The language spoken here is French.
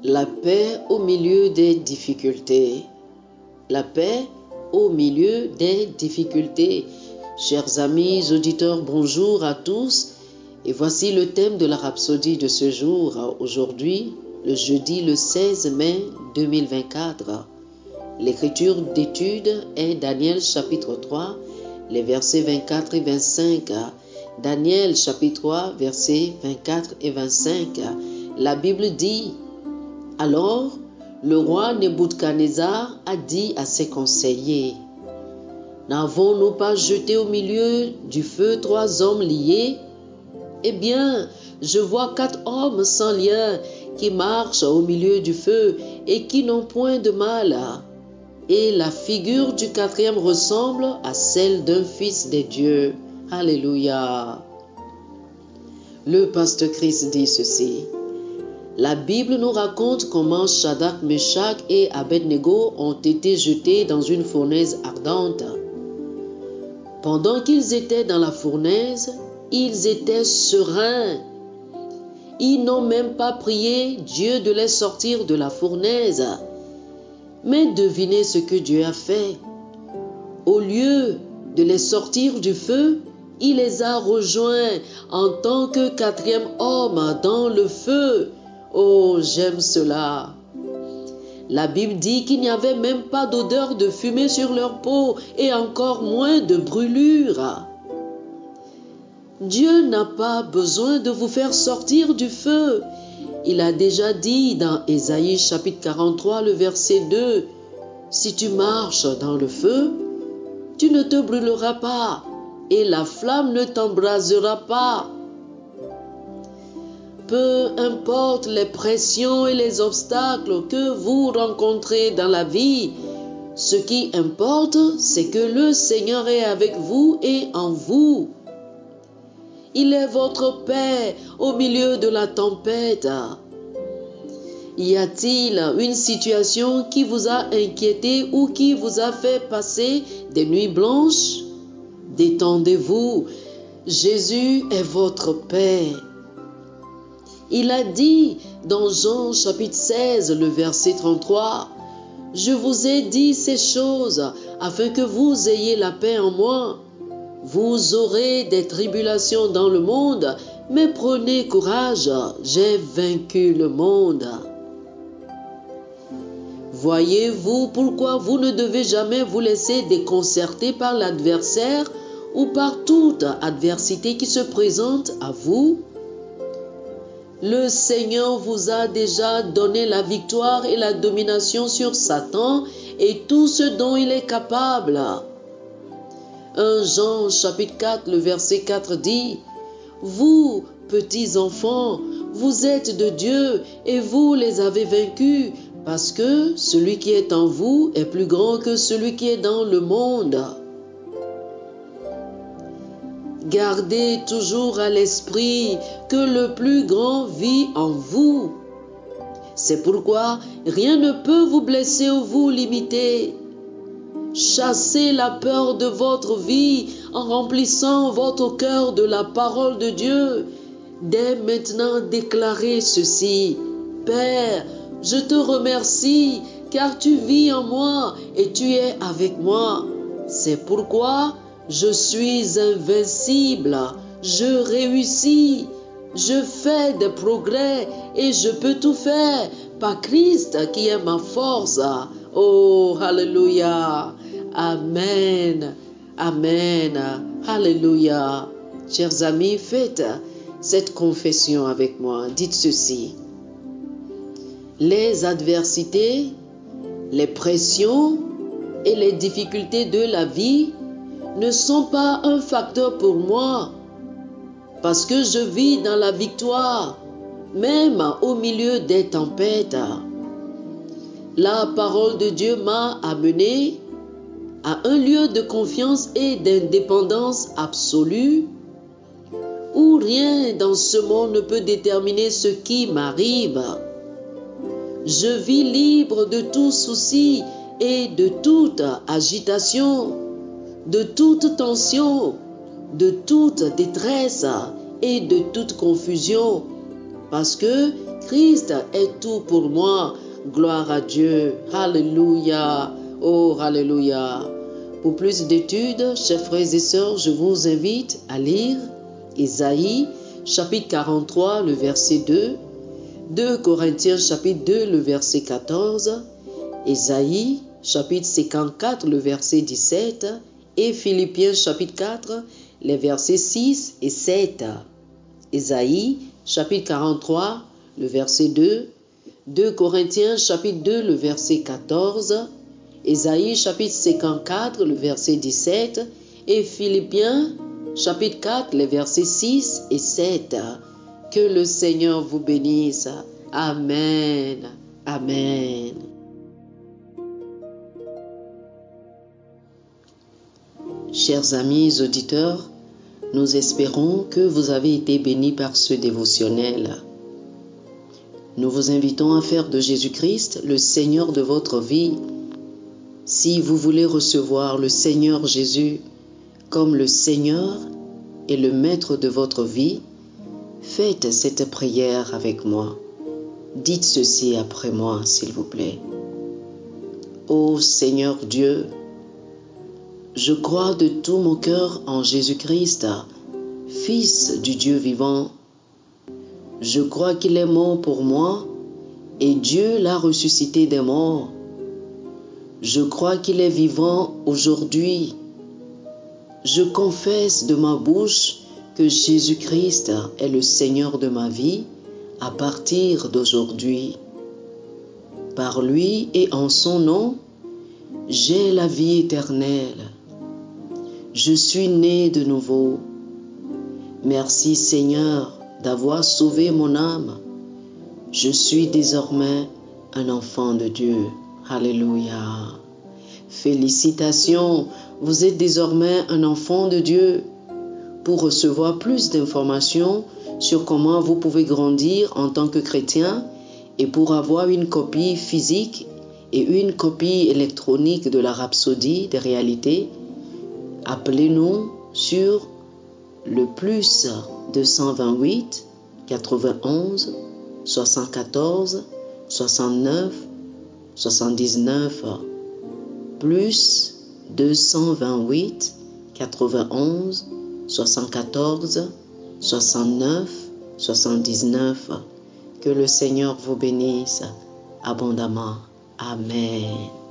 La paix au milieu des difficultés. La paix au milieu des difficultés. Chers amis auditeurs, bonjour à tous. Et voici le thème de la rhapsodie de ce jour. Aujourd'hui, le jeudi le 16 mai 2024. L'écriture d'étude est Daniel chapitre 3, les versets 24 et 25. Daniel chapitre 3, versets 24 et 25. La Bible dit: Alors, le roi Nebuchadnezzar a dit à ses conseillers: N'avons-nous pas jeté au milieu du feu 3 hommes liés? Eh bien, je vois 4 hommes sans lien qui marchent au milieu du feu et qui n'ont point de mal. Et la figure du 4e ressemble à celle d'un fils des dieux. Alléluia. Le pasteur Christ dit ceci: La Bible nous raconte comment Shadrach, Meshach et Abednego ont été jetés dans une fournaise ardente. Pendant qu'ils étaient dans la fournaise, ils étaient sereins. Ils n'ont même pas prié Dieu de les sortir de la fournaise. Mais devinez ce que Dieu a fait. Au lieu de les sortir du feu, il les a rejoints en tant que 4e homme dans le feu. Oh, j'aime cela. La Bible dit qu'il n'y avait même pas d'odeur de fumée sur leur peau et encore moins de brûlure. Dieu n'a pas besoin de vous faire sortir du feu. Il a déjà dit dans Ésaïe chapitre 43, le verset 2, « Si tu marches dans le feu, tu ne te brûleras pas et la flamme ne t'embrasera pas. » Peu importe les pressions et les obstacles que vous rencontrez dans la vie, ce qui importe, c'est que le Seigneur est avec vous et en vous. Il est votre paix au milieu de la tempête. Y a-t-il une situation qui vous a inquiété ou qui vous a fait passer des nuits blanches? Détendez-vous, Jésus est votre paix. Il a dit dans Jean chapitre 16, le verset 33, « Je vous ai dit ces choses afin que vous ayez la paix en moi. Vous aurez des tribulations dans le monde, mais prenez courage, j'ai vaincu le monde. » Voyez-vous pourquoi vous ne devez jamais vous laisser déconcerter par l'adversaire ou par toute adversité qui se présente à vous? Le Seigneur vous a déjà donné la victoire et la domination sur Satan et tout ce dont il est capable. 1 Jean chapitre 4, le verset 4 dit: « Vous, petits enfants, vous êtes de Dieu et vous les avez vaincus, parce que celui qui est en vous est plus grand que celui qui est dans le monde. » Gardez toujours à l'esprit que le plus grand vit en vous. C'est pourquoi rien ne peut vous blesser ou vous limiter. Chassez la peur de votre vie en remplissant votre cœur de la parole de Dieu. Dès maintenant, déclarez ceci: « Père, je te remercie car tu vis en moi et tu es avec moi. C'est pourquoi je suis invincible, je réussis, je fais des progrès et je peux tout faire par Christ qui est ma force. » Oh, alléluia. Amen. Amen. Alléluia. Chers amis, faites cette confession avec moi. Dites ceci: les adversités, les pressions et les difficultés de la vie ne sont pas un facteur pour moi, parce que je vis dans la victoire, même au milieu des tempêtes. La parole de Dieu m'a amené à un lieu de confiance et d'indépendance absolue, où rien dans ce monde ne peut déterminer ce qui m'arrive. Je vis libre de tout souci et de toute agitation, de toute tension, de toute détresse et de toute confusion, parce que Christ est tout pour moi. Gloire à Dieu. Alléluia. Oh, alléluia. Pour plus d'études, chers frères et sœurs, je vous invite à lire Ésaïe, chapitre 43, le verset 2, 2 Corinthiens, chapitre 2, le verset 14, Ésaïe, chapitre 54, le verset 17, et Philippiens, chapitre 4, les versets 6 et 7. Ésaïe, chapitre 43, le verset 2, 2 Corinthiens, chapitre 2, le verset 14, Ésaïe, chapitre 54, le verset 17, et Philippiens, chapitre 4, les versets 6 et 7. Que le Seigneur vous bénisse. Amen. Amen. Chers amis auditeurs, nous espérons que vous avez été bénis par ce dévotionnel. Nous vous invitons à faire de Jésus-Christ le Seigneur de votre vie. Si vous voulez recevoir le Seigneur Jésus comme le Seigneur et le Maître de votre vie, faites cette prière avec moi. Dites ceci après moi, s'il vous plaît. Ô Seigneur Dieu, je crois de tout mon cœur en Jésus-Christ, Fils du Dieu vivant. Je crois qu'il est mort pour moi et Dieu l'a ressuscité des morts. Je crois qu'il est vivant aujourd'hui. Je confesse de ma bouche que Jésus-Christ est le Seigneur de ma vie à partir d'aujourd'hui. Par lui et en son nom, j'ai la vie éternelle. Je suis né de nouveau. Merci Seigneur d'avoir sauvé mon âme. Je suis désormais un enfant de Dieu. Alléluia. Félicitations, vous êtes désormais un enfant de Dieu. Pour recevoir plus d'informations sur comment vous pouvez grandir en tant que chrétien et pour avoir une copie physique et une copie électronique de la Rhapsodie des réalités, appelez-nous sur le plus 228 91 74 69 79 plus 228 91 74 69 79. Que le Seigneur vous bénisse abondamment. Amen.